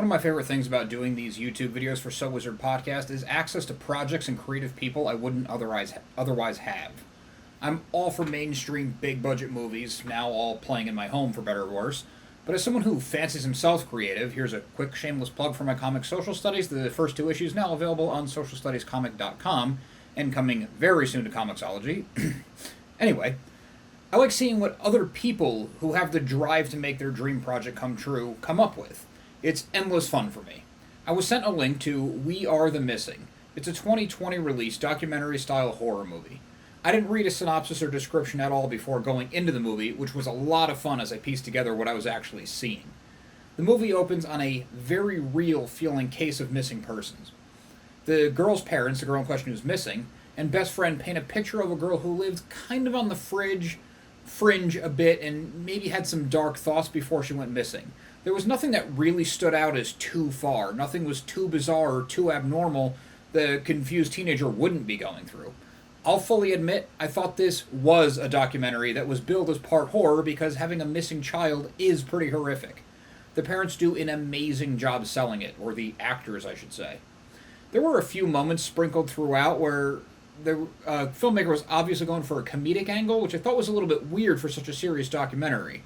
of my favorite things about doing these YouTube videos for So Wizard Podcast is access to projects and creative people I wouldn't otherwise have. I'm all for mainstream big budget movies, now all playing in my home for better or worse, but as someone who fancies himself creative, here's a quick shameless plug for my comic Social Studies. The first 2 issues now available on socialstudiescomic.com and coming very soon to Comixology. Anyway, I like seeing what other people who have the drive to make their dream project come true come up with. It's endless fun for me. I was sent a link to We Are the Missing. It's a 2020 release documentary-style horror movie. I didn't read a synopsis or description at all before going into the movie, which was a lot of fun as I pieced together what I was actually seeing. The movie opens on a very real-feeling case of missing persons. The girl's parents, the girl in question who's missing, and best friend paint a picture of a girl who lived kind of on the fringe a bit and maybe had some dark thoughts before she went missing. There was nothing that really stood out as too far. Nothing was too bizarre or too abnormal the confused teenager wouldn't be going through. I'll fully admit, I thought this was a documentary that was billed as part horror because having a missing child is pretty horrific. The parents do an amazing job selling it, or the actors, I should say. There were a few moments sprinkled throughout where the filmmaker was obviously going for a comedic angle, which I thought was a little bit weird for such a serious documentary.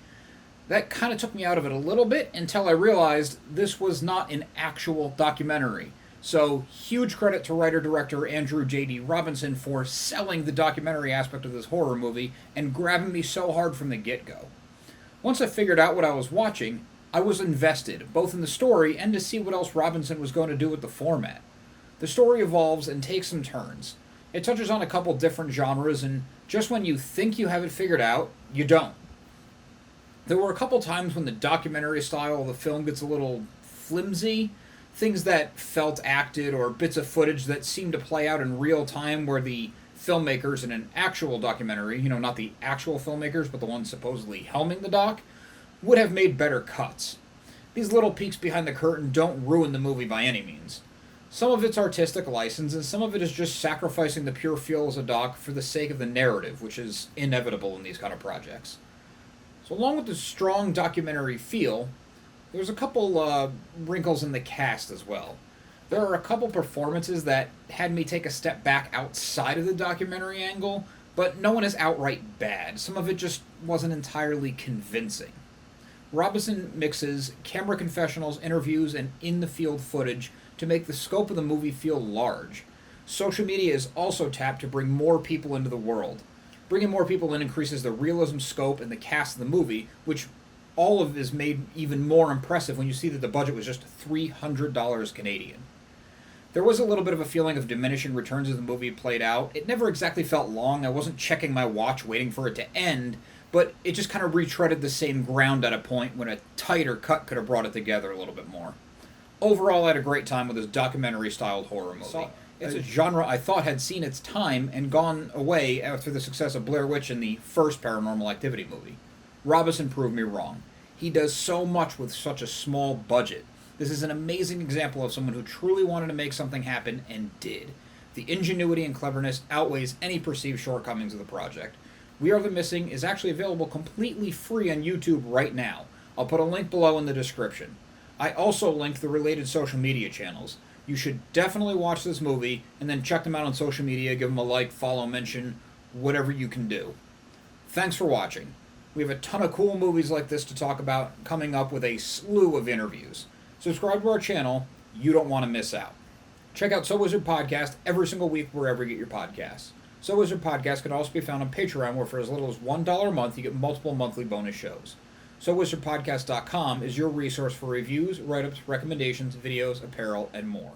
That kind of took me out of it a little bit until I realized this was not an actual documentary. So, huge credit to writer-director Andrew J.D. Robinson for selling the documentary aspect of this horror movie and grabbing me so hard from the get-go. Once I figured out what I was watching, I was invested, both in the story and to see what else Robinson was going to do with the format. The story evolves and takes some turns. It touches on a couple different genres, and just when you think you have it figured out, you don't. There were a couple times when the documentary style of the film gets a little flimsy, things that felt acted or bits of footage that seemed to play out in real time where the filmmakers in an actual documentary, not the actual filmmakers, but the ones supposedly helming the doc, would have made better cuts. These little peeks behind the curtain don't ruin the movie by any means. Some of it's artistic license, and some of it is just sacrificing the pure feel as a doc for the sake of the narrative, which is inevitable in these kind of projects. So along with the strong documentary feel, there's a couple wrinkles in the cast as well. There are a couple performances that had me take a step back outside of the documentary angle, but no one is outright bad. Some of it just wasn't entirely convincing. Robinson mixes camera confessionals, interviews, and in-the-field footage to make the scope of the movie feel large. Social media is also tapped to bring more people into the world. Bringing more people in increases the realism, scope, and the cast of the movie, which all of is made even more impressive when you see that the budget was just $300 Canadian. There was a little bit of a feeling of diminishing returns as the movie played out. It never exactly felt long. I wasn't checking my watch waiting for it to end, but it just kind of retreaded the same ground at a point when a tighter cut could have brought it together a little bit more. Overall, I had a great time with this documentary-styled horror movie. It's a genre I thought had seen its time and gone away after the success of Blair Witch and the first Paranormal Activity movie. Robinson proved me wrong. He does so much with such a small budget. This is an amazing example of someone who truly wanted to make something happen and did. The ingenuity and cleverness outweighs any perceived shortcomings of the project. We Are the Missing is actually available completely free on YouTube right now. I'll put a link below in the description. I also linked the related social media channels. You should definitely watch this movie and then check them out on social media, give them a like, follow, mention, whatever you can do. Thanks for watching. We have a ton of cool movies like this to talk about coming up with a slew of interviews. Subscribe to our channel. You don't want to miss out. Check out So Wizard Podcast every single week wherever you get your podcasts. So Wizard Podcast can also be found on Patreon, where for as little as $1 a month, you get multiple monthly bonus shows. SoWizardPodcast.com is your resource for reviews, write-ups, recommendations, videos, apparel, and more.